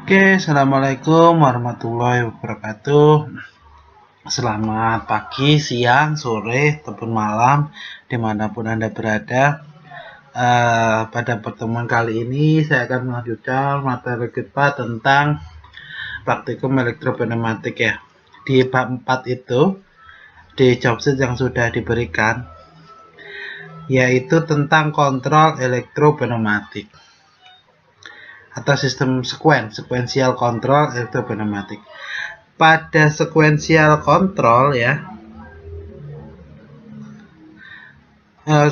Oke, assalamualaikum warahmatullahi wabarakatuh. Selamat pagi, siang, sore, ataupun malam, dimanapun Anda berada. Pada pertemuan kali ini, saya akan melanjutkan materi kita tentang praktikum elektropneumatik ya. Di bab 4 itu, di job sheet yang sudah diberikan, yaitu tentang kontrol elektropneumatik atau sistem sequential control elektropneumatik. Pada sequential control ya,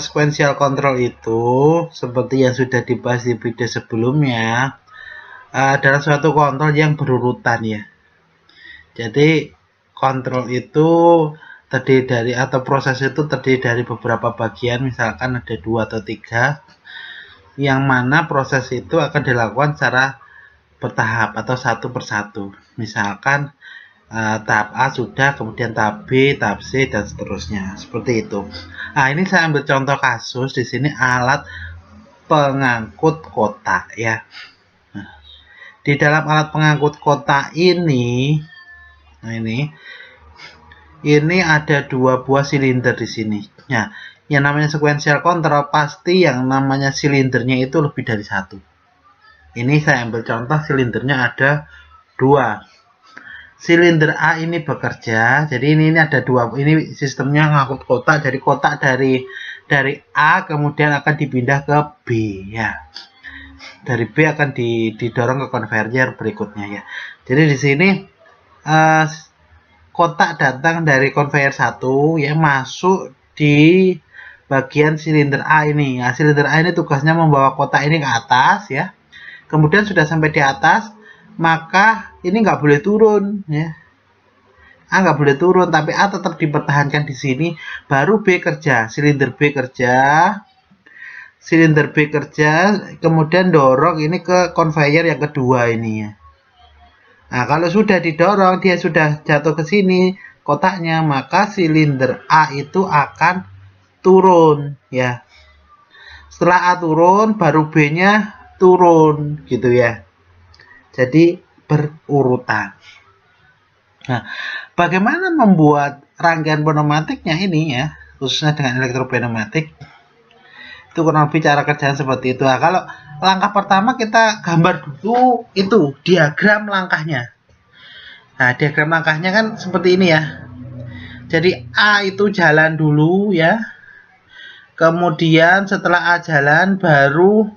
sequential control itu seperti yang sudah dibahas di video sebelumnya, adalah suatu kontrol yang berurutan ya. Jadi kontrol itu terdiri dari, atau proses itu terdiri dari beberapa bagian, misalkan ada 2 atau 3, yang mana proses itu akan dilakukan secara bertahap atau satu persatu. Misalkan tahap A sudah, kemudian tahap B, tahap C, dan seterusnya. Seperti itu. Nah, ini saya ambil contoh kasus di sini alat pengangkut kotak ya. Nah, di dalam alat pengangkut kotak ini, nah ini ada 2 buah silinder di sini. Nah, yang namanya sequential control pasti yang namanya silindernya itu lebih dari 1. Ini saya ambil contoh silindernya ada 2. Silinder A ini bekerja, jadi ini ada 2. Ini sistemnya ngangkut kotak, jadi kotak dari A kemudian akan dipindah ke B ya. Dari B akan didorong ke konverter berikutnya ya. Jadi di sini kotak datang dari konveyor 1 ya, masuk di bagian silinder A ini. Nah, silinder A ini tugasnya membawa kotak ini ke atas ya. Kemudian sudah sampai di atas, maka ini nggak boleh turun ya. A nggak boleh turun, tapi A tetap dipertahankan di sini. Baru B kerja, silinder B kerja, kemudian dorong ini ke konveyor yang kedua ini ya. Nah, kalau sudah didorong, dia sudah jatuh ke sini kotaknya, maka silinder A itu akan turun ya. Setelah A turun, baru B-nya turun gitu ya. Jadi berurutan. Nah, bagaimana membuat rangkaian pneumatiknya ini ya, khususnya dengan elektropneumatik, itu kurang lebih cara kerjaan seperti itu. Nah, kalau langkah pertama kita gambar dulu itu diagram langkahnya. Nah, diagram langkahnya kan seperti ini ya. Jadi A itu jalan dulu ya. Kemudian setelah A jalan baru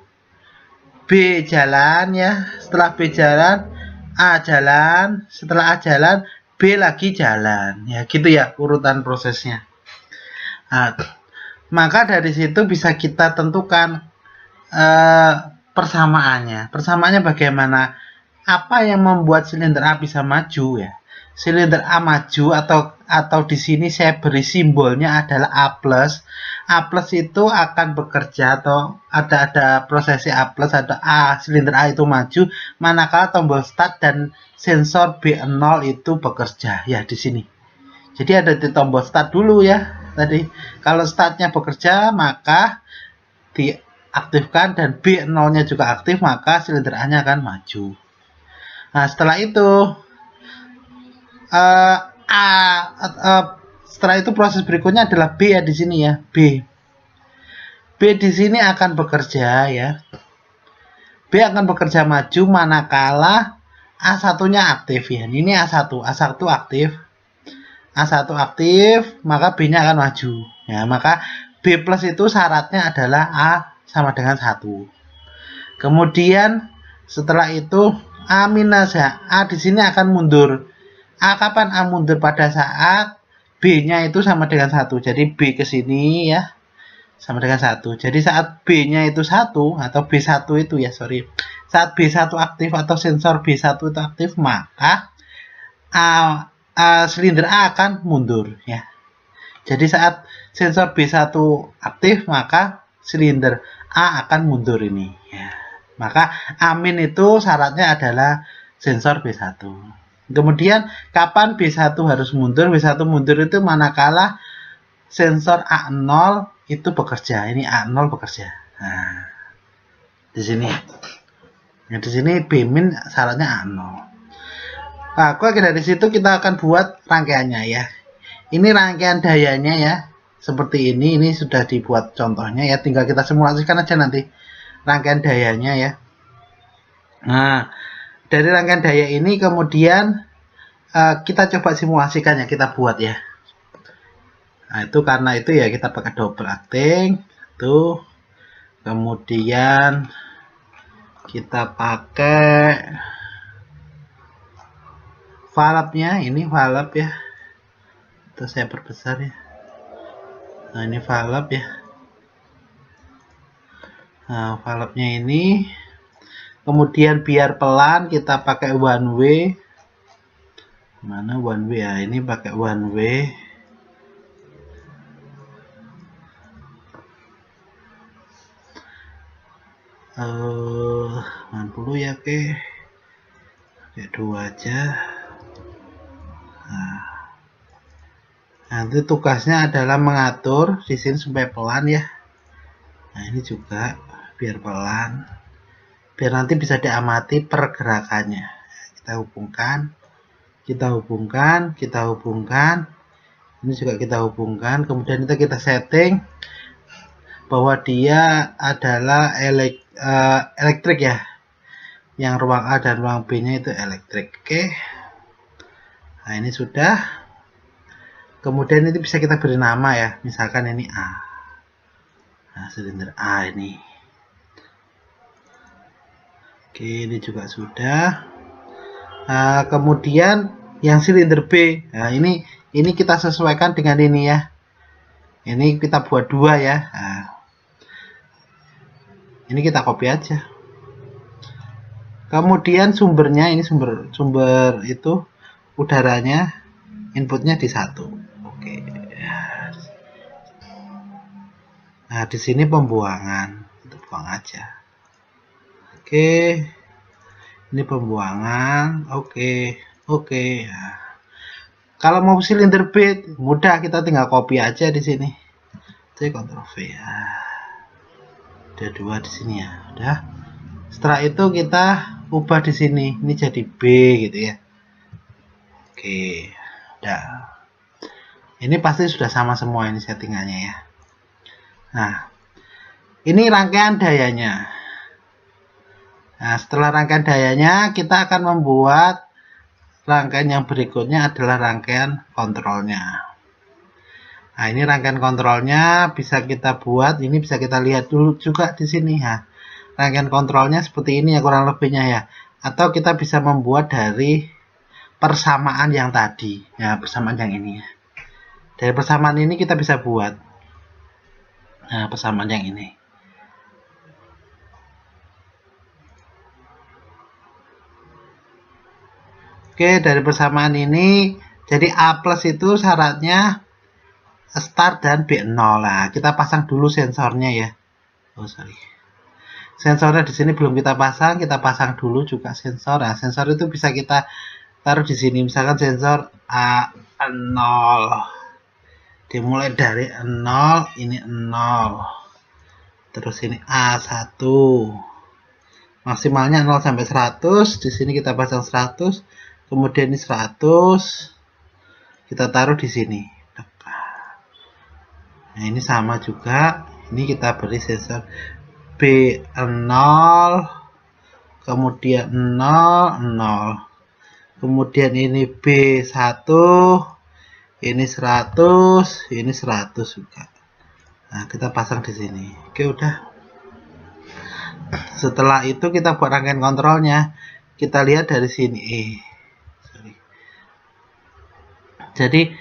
B jalan ya. Setelah B jalan, A jalan. Setelah A jalan, B lagi jalan. Ya gitu ya urutan prosesnya. Nah, maka dari situ bisa kita tentukan persamaannya. Persamaannya bagaimana? Apa yang membuat silinder A bisa maju ya? Silinder A maju atau di sini saya beri simbolnya adalah A+. A+ itu akan bekerja atau ada prosesi A+, ada A, silinder A itu maju manakala tombol start dan sensor B0 itu bekerja ya di sini. Jadi ada di tombol start dulu ya. Tadi kalau startnya bekerja maka diaktifkan dan B0-nya juga aktif, maka silinder A-nya akan maju. Nah, setelah itu setelah itu proses berikutnya adalah B ya di sini ya, B di sini akan bekerja ya. B akan bekerja maju manakala A1-nya aktif ya. Ini A1 aktif. A1 aktif, maka B-nya akan maju. Ya, maka B+ itu syaratnya adalah A sama dengan 1. Kemudian setelah itu A minus ya. A di sini akan mundur. A kapan A mundur? Pada saat B-nya itu sama dengan 1. Jadi B ke sini ya. Sama dengan 1. Jadi saat B-nya itu 1 atau B1 itu ya, sorry. Saat B1 aktif atau sensor B1 itu aktif, maka silinder A akan mundur ya. Jadi saat sensor B1 aktif, maka silinder A akan mundur ini ya. Maka amin itu syaratnya adalah sensor B1. Kemudian kapan B1 harus mundur? B1 mundur itu manakala sensor A0 itu bekerja. Ini A0 bekerja. Nah, di sini. Nah, di sini B min syaratnya A0. Nah, oke, dari situ kita akan buat rangkaiannya ya. Ini rangkaian dayanya ya. Seperti ini sudah dibuat contohnya ya. Tinggal kita simulasikan aja nanti rangkaian dayanya ya. Nah, dari rangkaian daya ini kemudian kita coba simulasikan ya, kita buat ya. Nah, itu karena itu ya kita pakai double acting tuh. Kemudian kita pakai valve-nya, ini valve ya. Itu saya perbesar ya. Nah, ini valve ya. Nah, valve-nya ini. Kemudian biar pelan kita pakai one way. Mana one way ya? Ini pakai one way. 90 ya, oke. Pakai 2 aja. Nah, nanti tugasnya adalah mengatur di sini supaya pelan ya. Nah, ini juga biar pelan, biar nanti bisa diamati pergerakannya. Kita hubungkan, ini juga kita hubungkan. Kemudian kita setting bahwa dia adalah elektrik ya, yang ruang A dan ruang B nya itu elektrik. Oke. Nah, ini sudah. Kemudian ini bisa kita beri nama ya, misalkan ini A. Nah, silinder A ini. Oke, ini juga sudah. Nah, kemudian yang silinder B, nah ini kita sesuaikan dengan ini ya. Ini kita buat 2 ya. Nah, ini kita copy aja. Kemudian sumbernya, ini sumber itu udaranya, inputnya di 1. Oke. Nah, di sini pembuangan, itu buang aja. Oke. Ini pembuangan. Oke. Nah, kalau mau silinder B mudah, kita tinggal copy aja di sini. C Ctrl V ya. Ada 2 di sini ya. Udah. Setelah itu kita ubah di sini. Ini jadi B gitu ya. Oke. Udah. Ini pasti sudah sama semua ini settingannya ya. Nah, ini rangkaian dayanya. Nah, setelah rangkaian dayanya, kita akan membuat rangkaian yang berikutnya adalah rangkaian kontrolnya. Nah, ini rangkaian kontrolnya bisa kita buat, ini bisa kita lihat dulu juga di sini ya. Rangkaian kontrolnya seperti ini ya kurang lebihnya ya. Atau kita bisa membuat dari persamaan yang tadi. Ya, persamaan yang ini ya. Dari persamaan ini kita bisa buat. Nah, persamaan yang ini. Oke, dari persamaan ini, jadi A plus itu syaratnya start dan B0. Nah, kita pasang dulu sensornya ya. Oh, sorry. Sensornya di sini belum kita pasang dulu juga sensor. Nah, sensor itu bisa kita taruh di sini. Misalkan sensor A0. Dimulai dari 0, ini 0. Terus ini A1. Maksimalnya 0 sampai 100. Di sini kita pasang 100. Kemudian ini 100. Kita taruh di sini. Nah, ini sama juga. Ini kita beri sensor B0, kemudian 0, 0. Kemudian ini B1, ini 100, ini 100 juga. Nah, kita pasang di sini. Oke, udah. Setelah itu kita buat rangkaian kontrolnya. Kita lihat dari sini. Jadi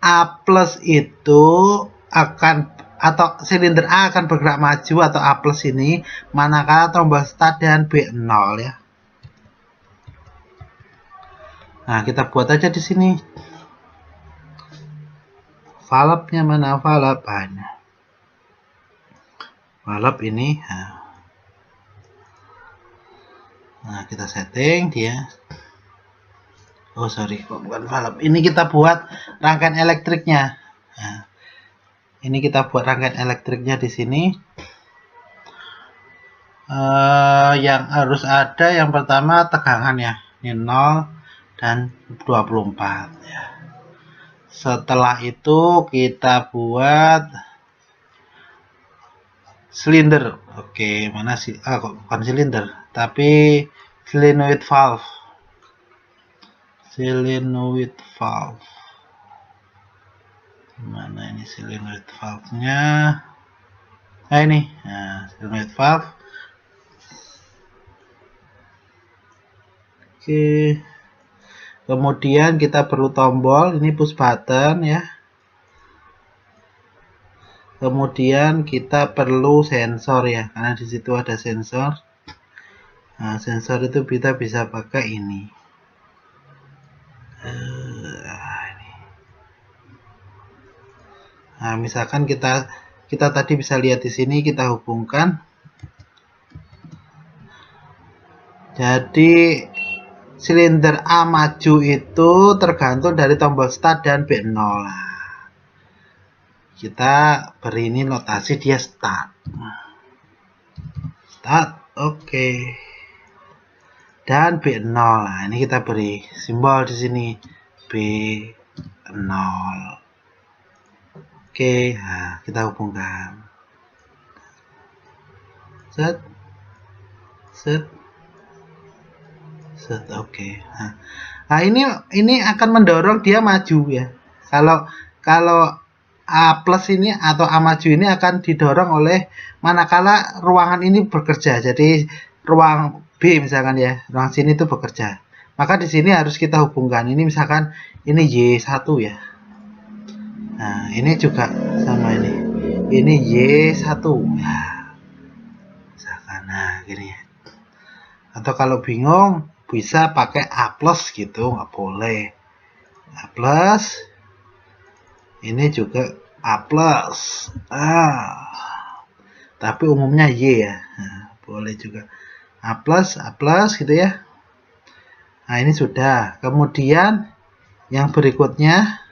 A plus itu akan, atau silinder A akan bergerak maju atau A plus ini manakala tombol start dan B0 ya. Nah, kita buat aja di sini. Valve-nya mana? Valve banyak. Valve ini. Nah, kita setting dia. Oh, sorry, bukan valve. Ini kita buat rangkaian elektriknya. Nah, ini kita buat rangkaian elektriknya di sini. Yang harus ada yang pertama tegangan ya, ini 0 dan 24 ya. Setelah itu kita buat silinder. Oke, mana sih? Kok bukan silinder, tapi solenoid valve. Solenoid valve. Mana ini solenoid valve-nya? Nah ini, solenoid valve. Oke. Kemudian kita perlu tombol, ini push button ya. Kemudian kita perlu sensor ya, karena di situ ada sensor. Nah, sensor itu kita bisa pakai ini. Nah, misalkan kita tadi bisa lihat di sini, kita hubungkan. Jadi silinder A maju itu tergantung dari tombol start dan B0. Kita beri ini notasi dia start. Start, oke. Dan B0. Nah, ini kita beri simbol di sini B0. Oke, nah, kita hubungkan. Set. Set. Set, oke. Nah, ini akan mendorong dia maju ya. Kalau A plus ini atau A maju ini akan didorong oleh manakala ruangan ini bekerja. Jadi ruang B misalkan ya, ruang sini itu bekerja. Maka di sini harus kita hubungkan. Ini misalkan ini Y1 ya. Nah, ini juga sama ini. Ini Y1. Nah, misalkan nah gini ya. Atau kalau bingung bisa pakai A plus gitu, nggak boleh. A plus. Ini juga A plus. Tapi umumnya Y ya. Nah, boleh juga A plus gitu ya. Nah, ini sudah. Kemudian yang berikutnya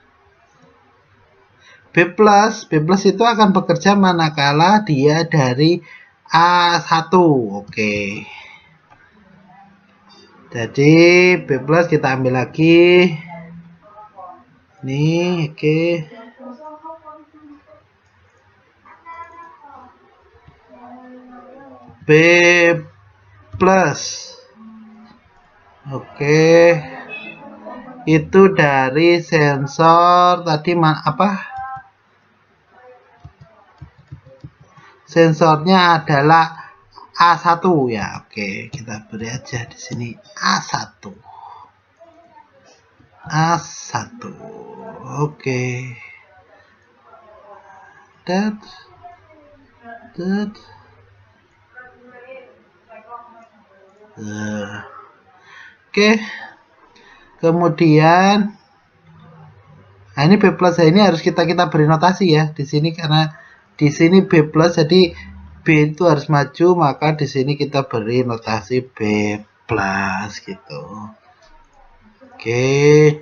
B plus itu akan bekerja manakala dia dari A1. Oke. Jadi B plus kita ambil lagi. Nih, oke. B plus. Oke. Itu dari sensor tadi apa? Sensornya adalah A1 ya. Oke, kita beri aja di sini A1. A1. Oke. Oke. Kemudian nah ini B plus ini harus kita beri notasi ya di sini, karena di sini B plus jadi B itu harus maju, maka di sini kita beri notasi B plus gitu. Oke.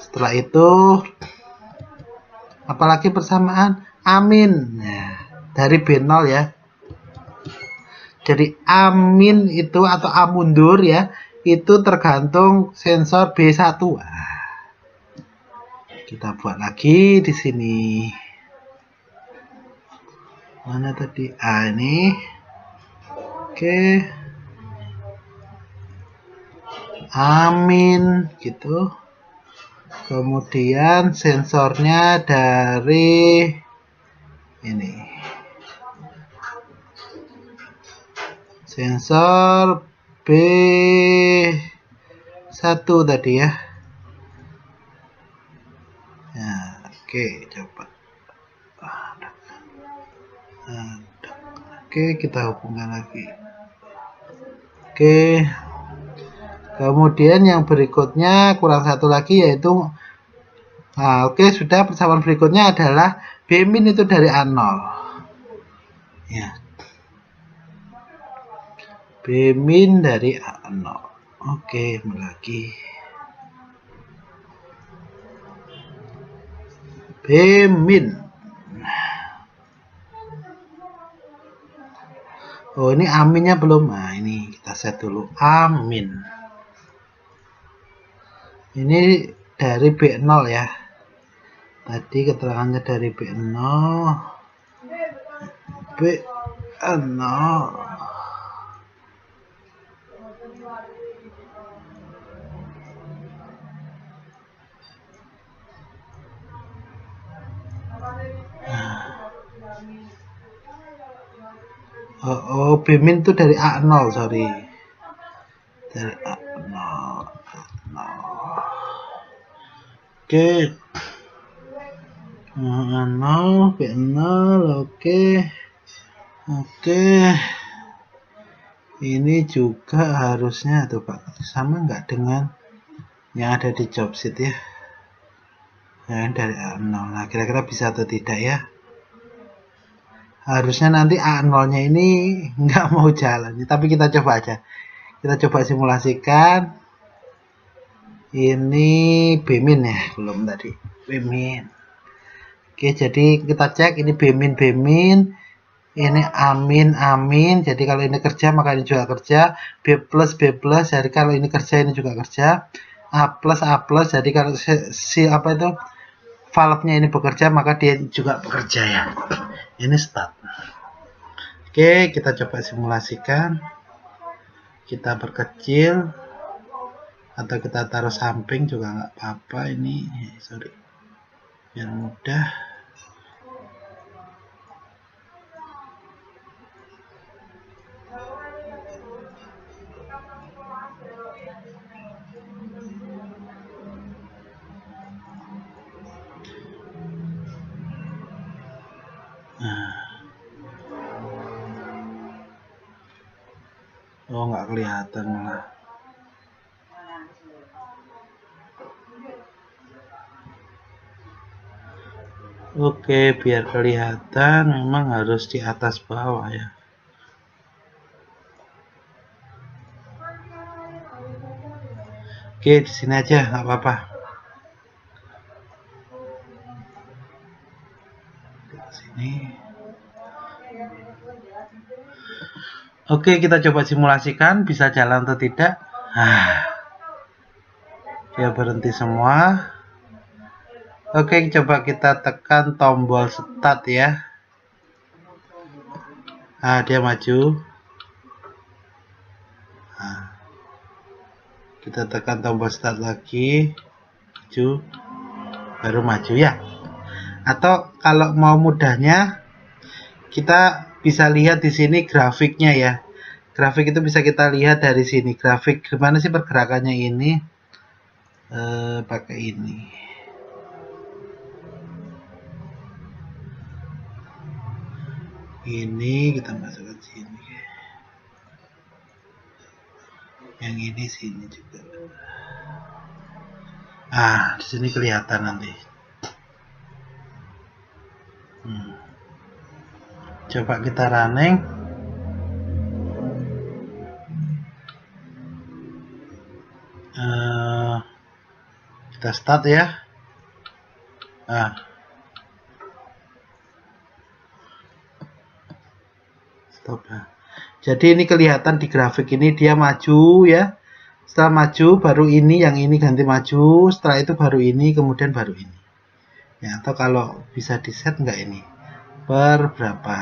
Setelah itu apalagi persamaan amin. Nah, dari B0 ya. Jadi amin itu atau A mundur ya, itu tergantung sensor B1. Kita buat lagi di sini. Mana tadi? Ini. Oke. Amin gitu. Kemudian sensornya dari ini. Sensor B1 tadi ya. Nah, oke, coba. Oke, kita hubungkan lagi. Oke. Kemudian yang berikutnya kurang satu lagi yaitu oke, sudah. Persamaan berikutnya adalah B min itu dari A0 ya. B min dari A0. Oke, lagi B min. Oh, ini aminnya belum. Nah, ini kita set dulu amin. Ini dari B0 ya. Tadi keterangannya dari B0. B0. Oh, B-min itu dari A0, sorry. Dari A0. Oke. A0, B0, oke. Oke. Ini juga harusnya tuh Pak, sama nggak dengan yang ada di job sheet ya? Yang dari A0. Nah, kira-kira bisa atau tidak ya? Harusnya nanti A0-nya ini nggak mau jalan, tapi kita coba aja. Kita coba simulasikan. Ini B-min ya, belum tadi. B-min. Oke, jadi kita cek ini B-min, B-min. Ini amin, amin. Jadi kalau ini kerja, maka ini juga kerja. B plus, B plus. Jadi kalau ini kerja, ini juga kerja. A plus, A plus. Jadi kalau si apa itu valve-nya ini bekerja, maka dia juga bekerja ya. Ini start. Oke, kita coba simulasikan. Kita perkecil atau kita taruh samping juga nggak apa-apa. Ini sorry, biar mudah. Oh, nggak kelihatan malah. Oke, biar kelihatan memang harus di atas bawah ya. Oke, di sini aja nggak apa-apa. Di sini. Oke, kita coba simulasikan bisa jalan atau tidak. Dia berhenti semua. Oke, coba kita tekan tombol start ya. Dia maju. Kita tekan tombol start lagi, maju, baru maju ya. Atau kalau mau mudahnya, kita bisa lihat di sini grafiknya ya. Grafik itu bisa kita lihat dari sini. Grafik gimana sih pergerakannya ini? Pakai ini. Ini kita masukkan sini. Yang ini sini juga. Di sini kelihatan nanti. Coba kita running. Kita start ya. Stop ya. Jadi ini kelihatan di grafik ini dia maju ya. Setelah maju baru ini, yang ini ganti maju. Setelah itu baru ini, kemudian baru ini. Ya, atau kalau bisa di set enggak ini? Per berapa?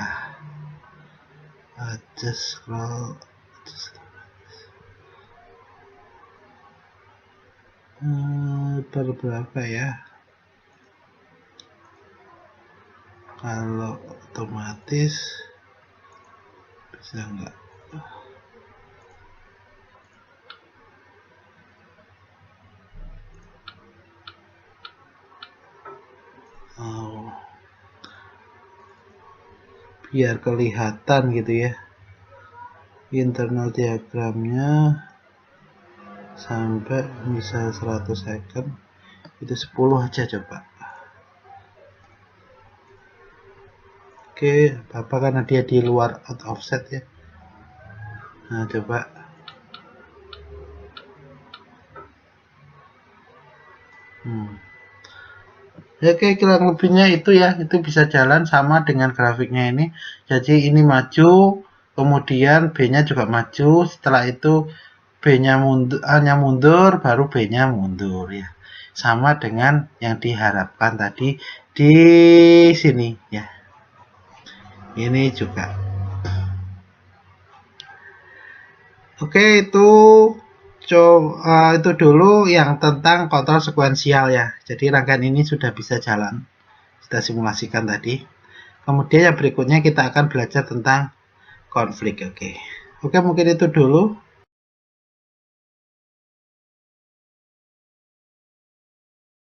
Just scroll. Per berapa ya? Kalau otomatis bisa enggak? Biar kelihatan gitu ya internal diagramnya sampai bisa 100 second itu 10 aja coba. Oke, apa karena dia di luar out offset ya. Nah, coba. Oke, kurang lebihnya itu ya, itu bisa jalan sama dengan grafiknya ini. Jadi ini maju, kemudian B-nya juga maju, setelah itu B-nya mundur, A-nya mundur, baru B-nya mundur ya. Sama dengan yang diharapkan tadi di sini ya. Ini juga. Oke, itu dulu yang tentang kontrol sekuensial ya. Jadi rangkaian ini sudah bisa jalan. Kita simulasikan tadi. Kemudian yang berikutnya kita akan belajar tentang konflik. Oke, mungkin itu dulu.